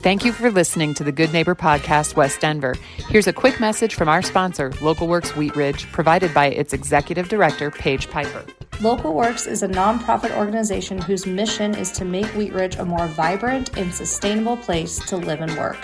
Thank you for listening to the Good Neighbor Podcast, West Denver. Here's a quick message from our sponsor, Local Works Wheat Ridge, provided by its Executive Director, Paige Piper. Local Works is a nonprofit organization whose mission is to make Wheat Ridge a more vibrant and sustainable place to live and work.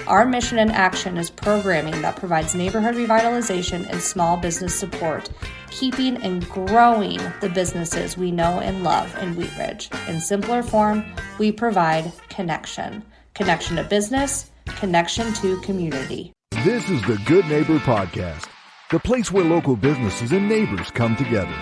Our mission and action is programming that provides neighborhood revitalization and small business support, keeping and growing the businesses we know and love in Wheat Ridge. In simpler form, we provide connection. Connection to business, connection to community. This is the Good Neighbor Podcast, the place where local businesses and neighbors come together.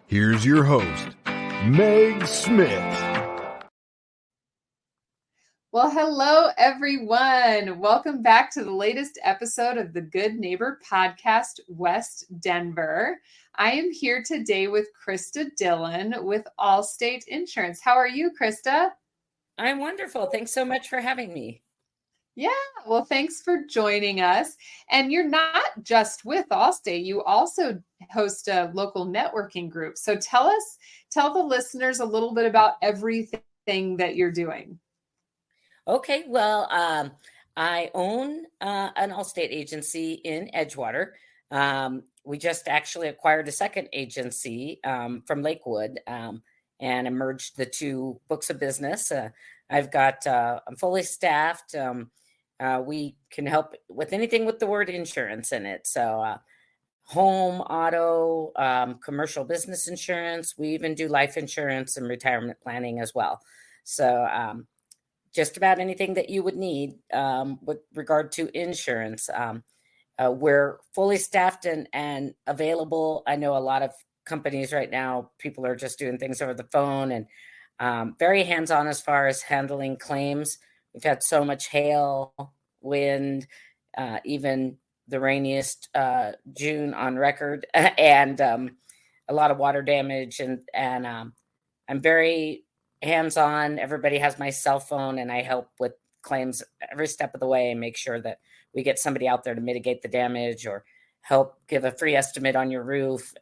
Here's your host, Meg Smith. Well, hello, everyone. Welcome back to the latest episode of the Good Neighbor Podcast, West Denver. I am here today with Christa Dillon with Allstate Insurance. How are you, Christa? I'm wonderful. Thanks so much for having me. Yeah, well, thanks for joining us. And you're not just with Allstate, you also host a local networking group. So tell the listeners a little bit about everything that you're doing. Okay, well, I own an Allstate agency in Edgewater. We just actually acquired a second agency from Lakewood and merged the two books of business. I'm fully staffed. We can help with anything with the word insurance in it. So home, auto, commercial business insurance. We even do life insurance and retirement planning as well. So just about anything that you would need with regard to insurance. We're fully staffed and available. I know a lot of companies right now, people are just doing things over the phone and very hands-on as far as handling claims. We've had so much hail, wind, even the rainiest June on record, and a lot of water damage. And I'm very hands-on. Everybody has my cell phone, and I help with claims every step of the way and make sure that we get somebody out there to mitigate the damage or help give a free estimate on your roof.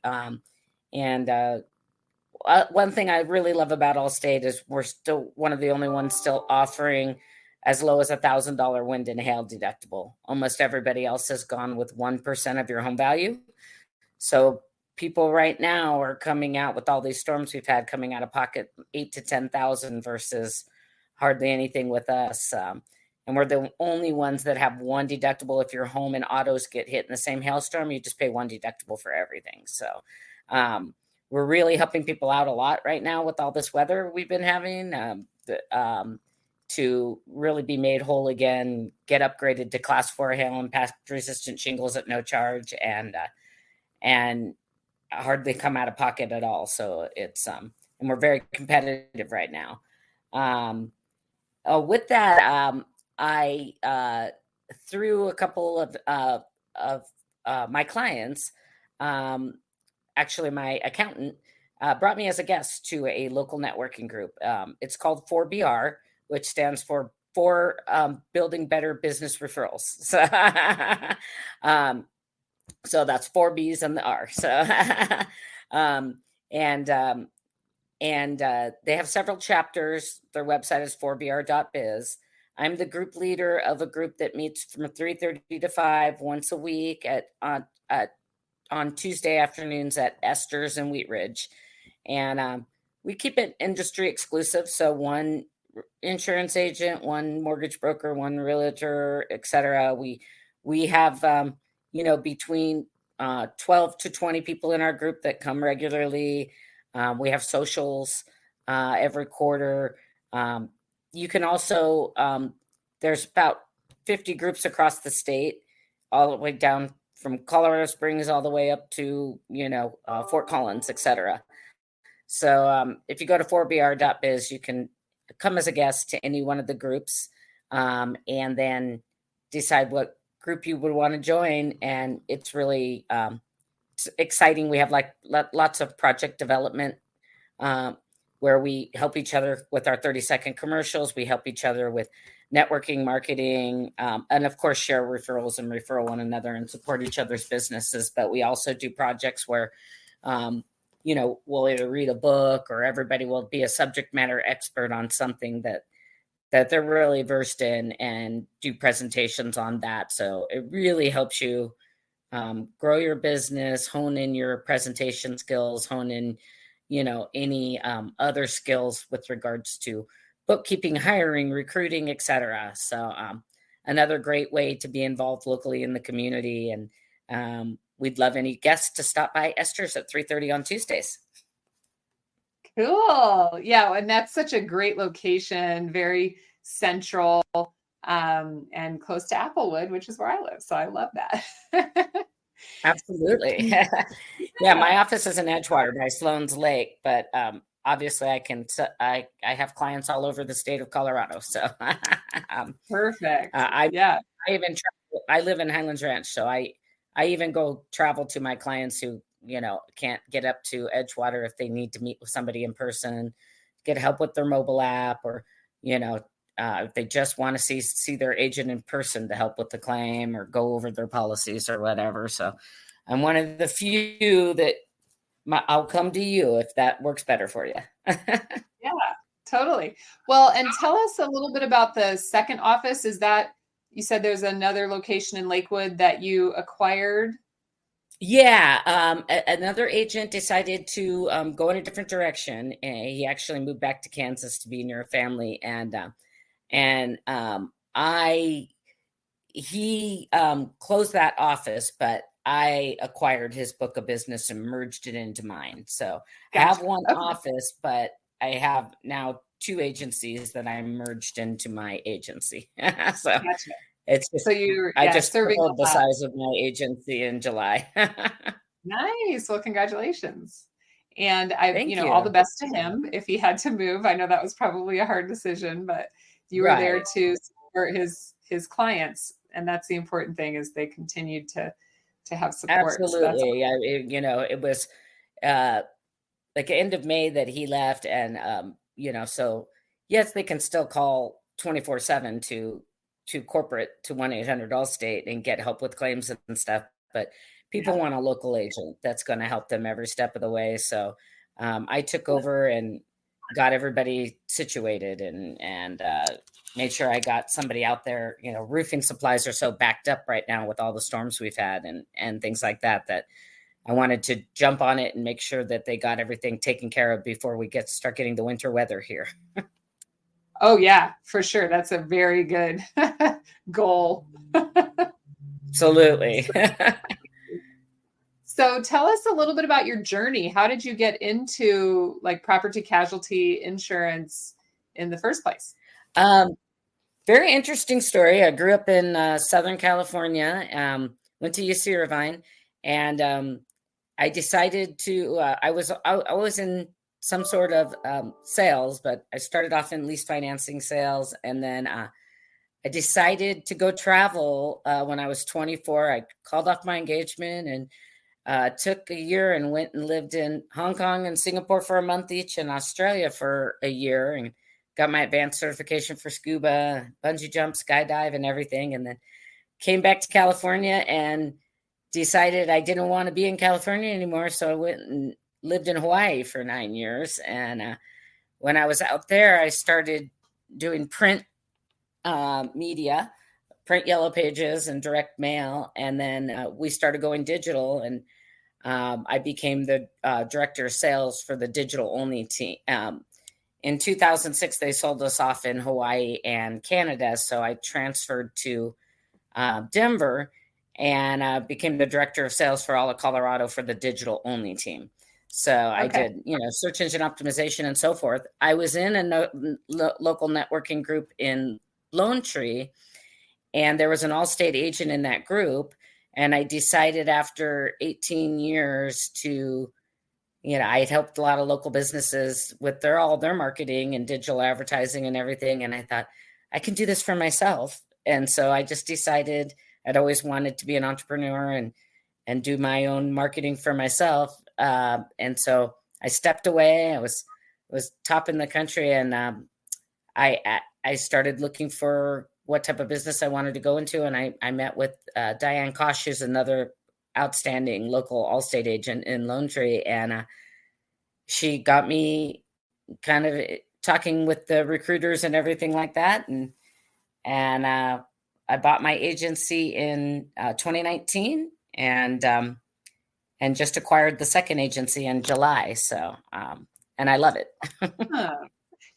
One thing I really love about Allstate is we're still one of the only ones still offering as low as $1,000 wind and hail deductible. Almost everybody else has gone with 1% of your home value. So people right now are coming out with all these storms we've had coming out of pocket, $8,000 to $10,000 versus hardly anything with us. And we're the only ones that have one deductible. If your home and autos get hit in the same hailstorm, you just pay one deductible for everything. So we're really helping people out a lot right now with all this weather we've been having to really be made whole again, get upgraded to class 4 hail and pest resistant shingles at no charge, and hardly come out of pocket at all. So it's and we're very competitive right now. With that, I through a couple of my clients, actually my accountant brought me as a guest to a local networking group. It's called 4BR, which stands for Building Better Business Referrals. So that's 4 B's and the R. So and they have several chapters. Their website is 4br.biz. I'm the group leader of a group that meets from 3:30 to 5 once a week on Tuesday afternoons at Esther's in Wheat Ridge. And we keep it industry exclusive. So one insurance agent, one mortgage broker, one realtor, et cetera. We have, between 12 to 20 people in our group that come regularly. We have socials every quarter. You can also, there's about 50 groups across the state, all the way down from Colorado Springs all the way up to, Fort Collins, et cetera. So if you go to 4br.biz, you can come as a guest to any one of the groups and then decide what group you would want to join. And it's really it's exciting. We have lots of project development where we help each other with our 30-second commercials. We help each other with networking, marketing, and of course, share referrals and refer one another and support each other's businesses. But we also do projects where, we'll either read a book or everybody will be a subject matter expert on something that that they're really versed in and do presentations on that. So it really helps you grow your business, hone in your presentation skills, hone in, any other skills with regards to bookkeeping, hiring, recruiting, etc. So another great way to be involved locally in the community. And we'd love any guests to stop by Esther's at 3:30 on Tuesdays. Cool. Yeah. And that's such a great location, very central, and close to Applewood, which is where I live. So I love that. Absolutely. Yeah, my office is in Edgewater by Sloan's Lake, but obviously I have clients all over the state of Colorado. So Perfect. I Yeah. I live in Highlands Ranch, so I even go travel to my clients who can't get up to Edgewater if they need to meet with somebody in person, get help with their mobile app, or if they just want to see their agent in person to help with the claim or go over their policies or whatever. So I'm one of the few that I'll come to you if that works better for you. Yeah, totally. Well, and tell us a little bit about the second office. Is that, you said there's another location in Lakewood that you acquired? Yeah, another agent decided to go in a different direction. He actually moved back to Kansas to be near a family, and he closed that office, but I acquired his book of business and merged it into mine. So I have one office, but I have now two agencies that I merged into my agency. So Gotcha. it's just, So you're I just serving tripled the size of my agency in July. Nice. Well, congratulations. And Thank you. all the best to him if he had to move. I know that was probably a hard decision, but you were there to support his clients. And that's the important thing, is they continued to have support. Absolutely. So it was like end of May that he left. And, so yes, they can still call 24/7 to corporate, to 1-800 Allstate, and get help with claims and stuff. But people want a local agent that's going to help them every step of the way. So I took over and got everybody situated and made sure I got somebody out there. Roofing supplies are so backed up right now with all the storms we've had and things like that I wanted to jump on it and make sure that they got everything taken care of before we start getting the winter weather here. Oh yeah, for sure. That's a very good goal. Absolutely. So tell us a little bit about your journey. How did you get into like property casualty insurance in the first place? Very interesting story. I grew up in Southern California, went to UC Irvine, and I decided to, I was in some sort of sales, but I started off in lease financing sales. And then I decided to go travel when I was 24. I called off my engagement and took a year and went and lived in Hong Kong and Singapore for a month each, and Australia for a year, and got my advanced certification for scuba, bungee jump, skydive, and everything. And then came back to California and decided I didn't want to be in California anymore. So I went and lived in Hawaii for 9 years. And when I was out there, I started doing print media, print yellow pages and direct mail. And then we started going digital, and I became the director of sales for the digital only team. In 2006, they sold us off in Hawaii and Canada. So I transferred to Denver and became the director of sales for all of Colorado for the digital only team. So I did, search engine optimization and so forth. I was in a local networking group in Lone Tree, and there was an Allstate agent in that group. And I decided after 18 years to, I had helped a lot of local businesses with all their marketing and digital advertising and everything. And I thought, I can do this for myself. And so I just decided I'd always wanted to be an entrepreneur and do my own marketing for myself. And so I stepped away. I was top in the country, and I started looking for what type of business I wanted to go into. And I met with Diane Kosh, who's another outstanding local Allstate agent in Lone Tree. And she got me talking with the recruiters and everything like that. And I bought my agency in 2019 and just acquired the second agency in July. So, and I love it.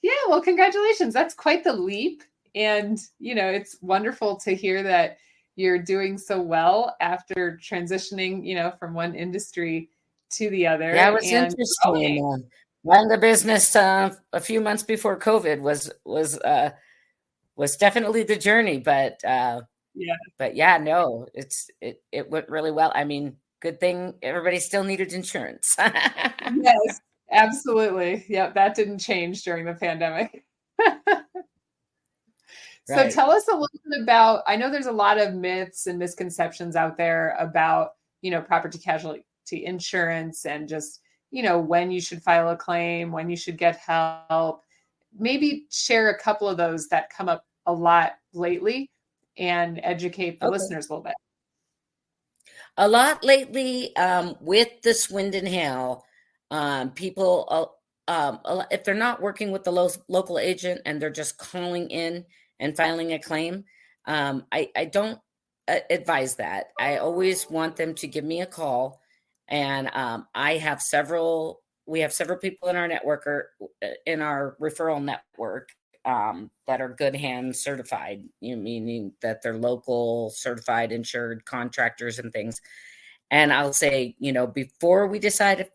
Yeah, well, congratulations. That's quite the leap. And, it's wonderful to hear that you're doing so well after transitioning, from one industry to the other. Yeah, it was and interesting. Running the business a few months before COVID was definitely the journey, but yeah, no, it went really well. I mean, good thing everybody still needed insurance. Yes, absolutely. Yeah, that didn't change during the pandemic. So Right. tell us a little bit about, I know there's a lot of myths and misconceptions out there about, property casualty insurance and just, when you should file a claim, when you should get help. Maybe share a couple of those that come up a lot lately and educate the listeners a little bit. A lot lately with this wind and hail, people, if they're not working with the local agent and they're just calling in and filing a claim, I don't advise that. I always want them to give me a call. And we have several people in our network or in our referral network that are good hands certified, meaning that they're local certified insured contractors and things. And I'll say, before we decide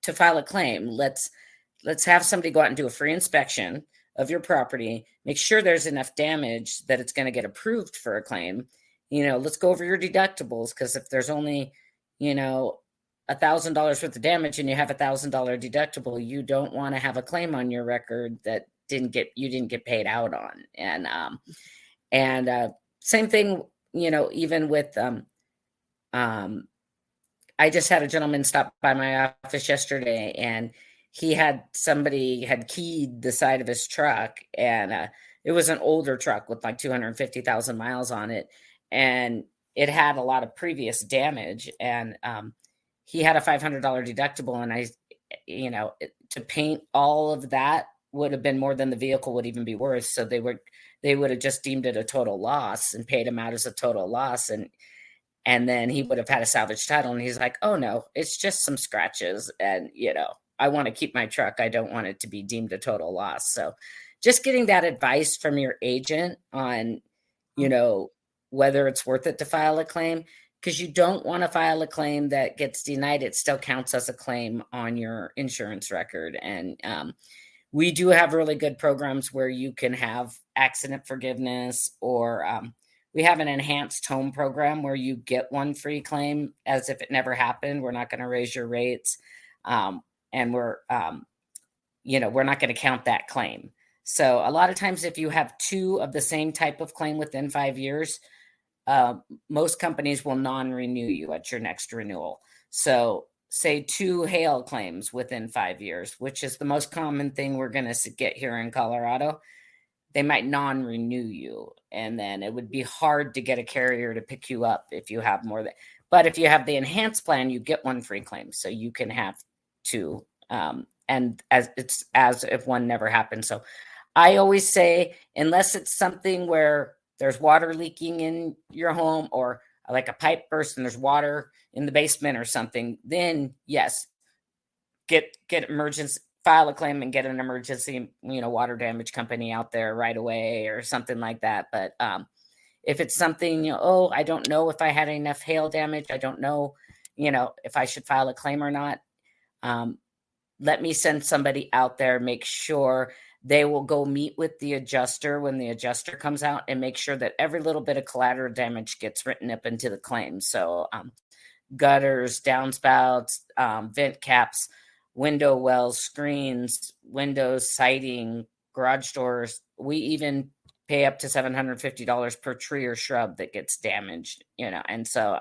to file a claim, let's have somebody go out and do a free inspection of your property, make sure there's enough damage that it's going to get approved for a claim. Let's go over your deductibles, because if there's only, $1,000 worth of damage and you have $1,000 deductible, you don't want to have a claim on your record that you didn't get paid out on. And same thing, even with I just had a gentleman stop by my office yesterday, and somebody had keyed the side of his truck, and it was an older truck with like 250,000 miles on it, and it had a lot of previous damage, and he had a $500 deductible, and to paint all of that would have been more than the vehicle would even be worth. So they would have just deemed it a total loss and paid him out as a total loss, and then he would have had a salvage title. And he's like, oh no, it's just some scratches, and I want to keep my truck. I don't want it to be deemed a total loss. So just getting that advice from your agent on, whether it's worth it to file a claim, because you don't want to file a claim that gets denied. It still counts as a claim on your insurance record. And we do have really good programs where you can have accident forgiveness, or we have an enhanced home program where you get one free claim as if it never happened. We're not going to raise your rates. And we're not going to count that claim. So a lot of times if you have two of the same type of claim within 5 years, most companies will non-renew you at your next renewal. So say 2 hail claims within 5 years, which is the most common thing we're going to get here in Colorado. They might non-renew you, and then it would be hard to get a carrier to pick you up if you have more than. But if you have the enhanced plan, you get one free claim, so you can have 2, and as if one never happened. So I always say, unless it's something where there's water leaking in your home, or like a pipe burst and there's water in the basement or something, then yes, get emergency. File a claim and get an emergency, water damage company out there right away or something like that. But if it's something, I don't know if I had enough hail damage, I don't know, if I should file a claim or not. Let me send somebody out there, make sure they will go meet with the adjuster when the adjuster comes out, and make sure that every little bit of collateral damage gets written up into the claim. So gutters, downspouts, vent caps, window wells, screens, windows, siding, garage doors. We even pay up to $750 per tree or shrub that gets damaged, And so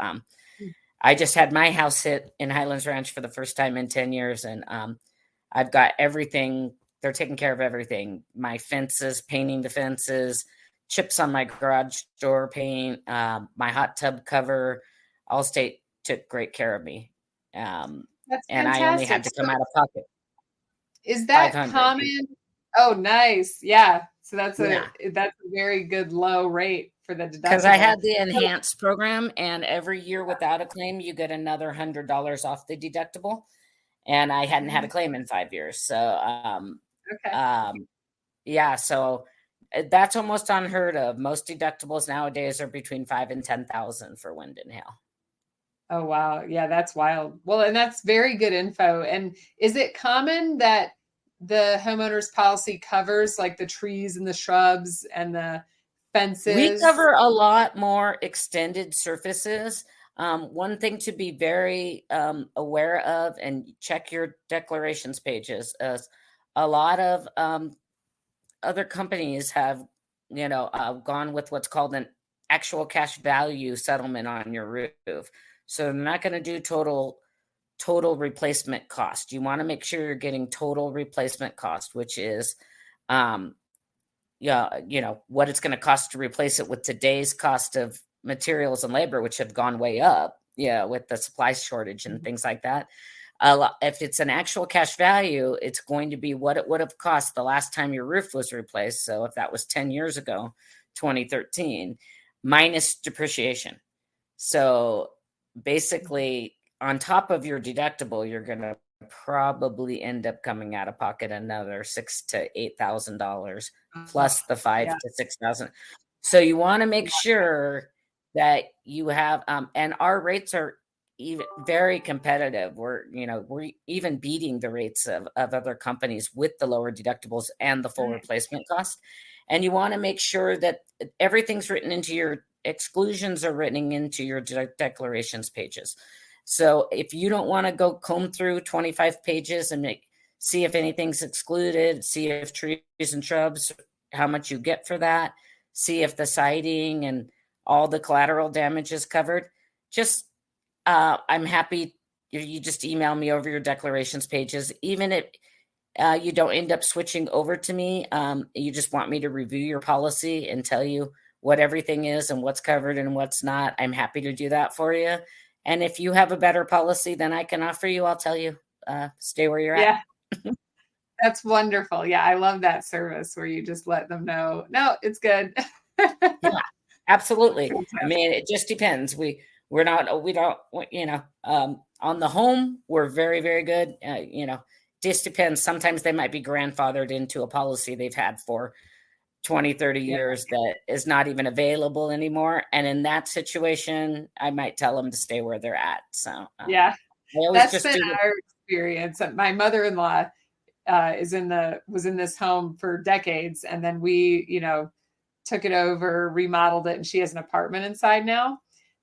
I just had my house hit in Highlands Ranch for the first time in 10 years. And I've got everything. They're taking care of everything. My fences, painting the fences, chips on my garage door paint, my hot tub cover. Allstate took great care of me. That's and fantastic. I only had to come out of pocket. Is that common? Oh, nice. Yeah. So that's a very good low rate for the deductible. Because I had the enhanced program, and every year without a claim, you get another $100 off the deductible. And I hadn't had a claim in 5 years. So, yeah, so that's almost unheard of. Most deductibles nowadays are between 5,000 and 10,000 for wind and hail. Oh, wow. Yeah, that's wild. Well, and that's very good info. And is it common that the homeowner's policy covers like the trees and the shrubs and the fences? We cover a lot more extended surfaces. One thing to be very aware of, and check your declarations pages, is a lot of other companies have, gone with what's called an actual cash value settlement on your roof. So they're not going to do total replacement cost. You want to make sure you're getting total replacement cost, which is, what it's going to cost to replace it with today's cost of materials and labor, which have gone way up, with the supply shortage and things like that. If it's an actual cash value, it's going to be what it would have cost the last time your roof was replaced. So if that was 10 years ago, 2013, minus depreciation. So basically, on top of your deductible, you're going to probably end up coming out of pocket another $6,000 to $8,000 plus the $5,000 to $6,000. So you want to make sure that you have, and our rates are even very competitive. We're even beating the rates of other companies with the lower deductibles and the full replacement cost. And you want to make sure that everything's written into your exclusions are written into your declarations pages. So if you don't want to go comb through 25 pages and see if anything's excluded, see if trees and shrubs, how much you get for that, see if the siding and all the collateral damage is covered, I'm happy you just email me over your declarations pages. Even if you don't end up switching over to me, you just want me to review your policy and tell you what everything is and what's covered and what's not. I'm happy to do that for you. And if you have a better policy than I can offer you, I'll tell you, stay where you're at. That's wonderful. Yeah, I love that service where you just let them know, no, it's good. Yeah, absolutely. I mean, it just depends. We don't, on the home, we're very, very good. Just depends. Sometimes they might be grandfathered into a policy they've had for 20, 30 years that is not even available anymore. And in that situation, I might tell them to stay where they're at. So that's been our experience. My mother-in-law was in this home for decades. And then we, took it over, remodeled it, and she has an apartment inside now.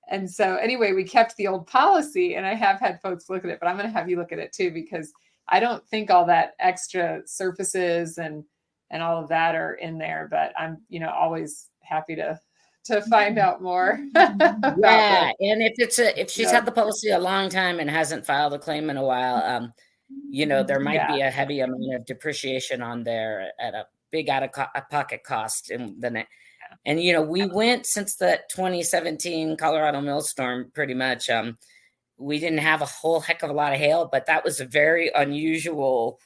And so anyway, we kept the old policy, and I have had folks look at it, but I'm going to have you look at it too, because I don't think all that extra surfaces and all of that are in there, but I'm, always happy to find out more. Yeah. And if she's had the policy a long time and hasn't filed a claim in a while, there might be a heavy amount of depreciation on there at a big out-of-pocket cost. And we went since the 2017 Colorado Millstorm, pretty much. We didn't have a whole heck of a lot of hail, but that was a very unusual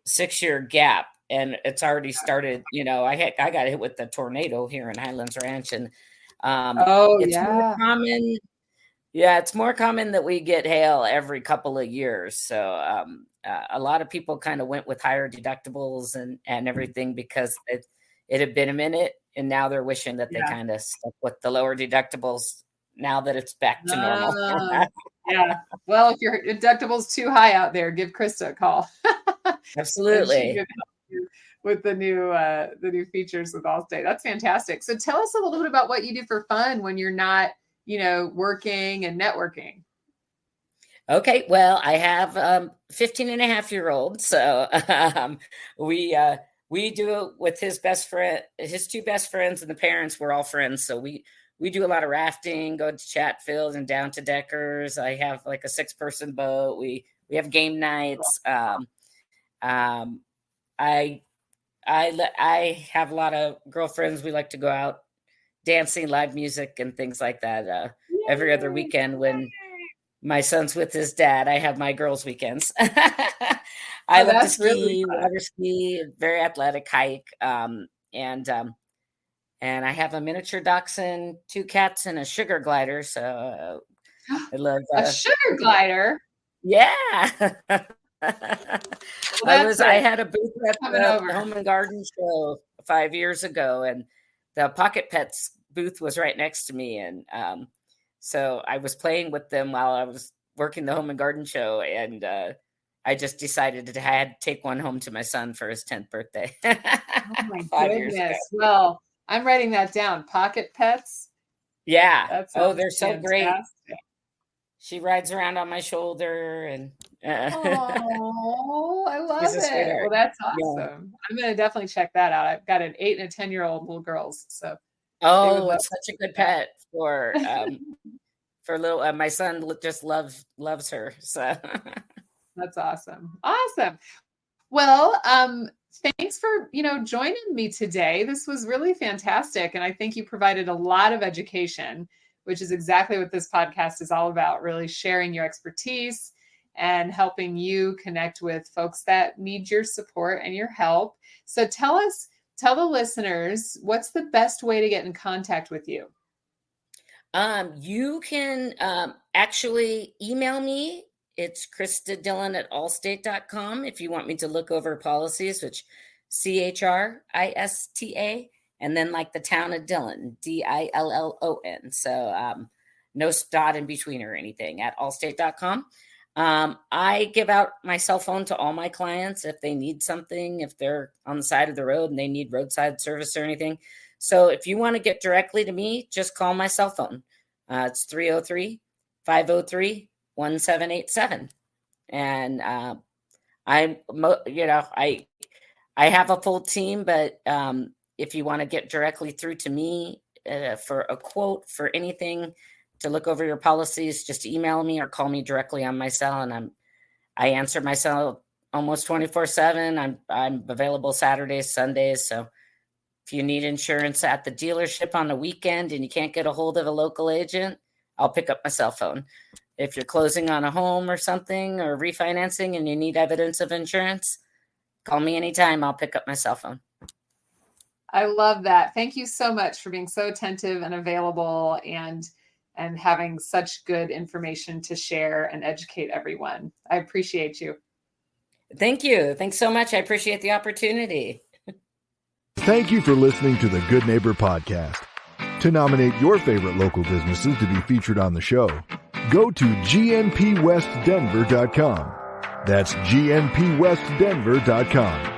6-year gap. And it's already started, I got hit with the tornado here in Highlands Ranch. And it's more common. Yeah, it's more common that we get hail every couple of years. So a lot of people kind of went with higher deductibles and everything because it had been a minute. And now they're wishing that they kind of stuck with the lower deductibles now that it's back to normal. Yeah. Well, if your deductible's too high out there, give Christa a call. Absolutely. With the new features with Allstate. That's fantastic. So tell us a little bit about what you do for fun when you're not, working and networking. Okay. Well, I have 15 and a half year old. So we do it with his two best friends, and the parents were all friends. So we do a lot of rafting, go to Chatfield and down to Deckers. I have like a 6-person boat. We have game nights. I have a lot of girlfriends. We like to go out dancing, live music, and things like that. Every other weekend when my son's with his dad. I have my girls' weekends. I love to ski, really water ski, very athletic hike. And I have a miniature dachshund, 2 cats, and a sugar glider. So I love a sugar glider. Yeah. I had a booth at the Home and Garden Show 5 years ago, and the Pocket Pets booth was right next to me. And so I was playing with them while I was working the Home and Garden Show, and I just decided that I had to take one home to my son for his 10th birthday. Oh my 5 years ago. Well, I'm writing that down. Pocket Pets. Yeah. Oh, they're so fantastic. Great. She rides around on my shoulder, and oh, I love it. Well, that's awesome. Yeah. I'm going to definitely check that out. I've got an 8 and a 10-year-old little girls. So it's such a good pet for little. My son just loves her. So that's awesome. Awesome. Well, thanks for joining me today. This was really fantastic, and I think you provided a lot of education, which is exactly what this podcast is all about, really sharing your expertise and helping you connect with folks that need your support and your help. So tell the listeners, what's the best way to get in contact with you? You can actually email me. It's Christa Dillon at Allstate.com if you want me to look over policies, which CHRISTA. And then like the town of Dillon, DILLON. So no dot in between or anything at allstate.com. I give out my cell phone to all my clients if they need something, if they're on the side of the road and they need roadside service or anything. So if you want to get directly to me, just call my cell phone. It's 303-503-1787. And I have a full team, but if you want to get directly through to me for a quote for anything, to look over your policies, just email me or call me directly on my cell. And I answer my cell almost 24/7. I'm available Saturdays, Sundays. So if you need insurance at the dealership on the weekend and you can't get a hold of a local agent, I'll pick up my cell phone. If you're closing on a home or something or refinancing and you need evidence of insurance, call me anytime. I'll pick up my cell phone. I love that. Thank you so much for being so attentive and available and having such good information to share and educate everyone. I appreciate you. Thank you. Thanks so much. I appreciate the opportunity. Thank you for listening to the Good Neighbor Podcast. To nominate your favorite local businesses to be featured on the show, go to gnpwestdenver.com. That's gnpwestdenver.com.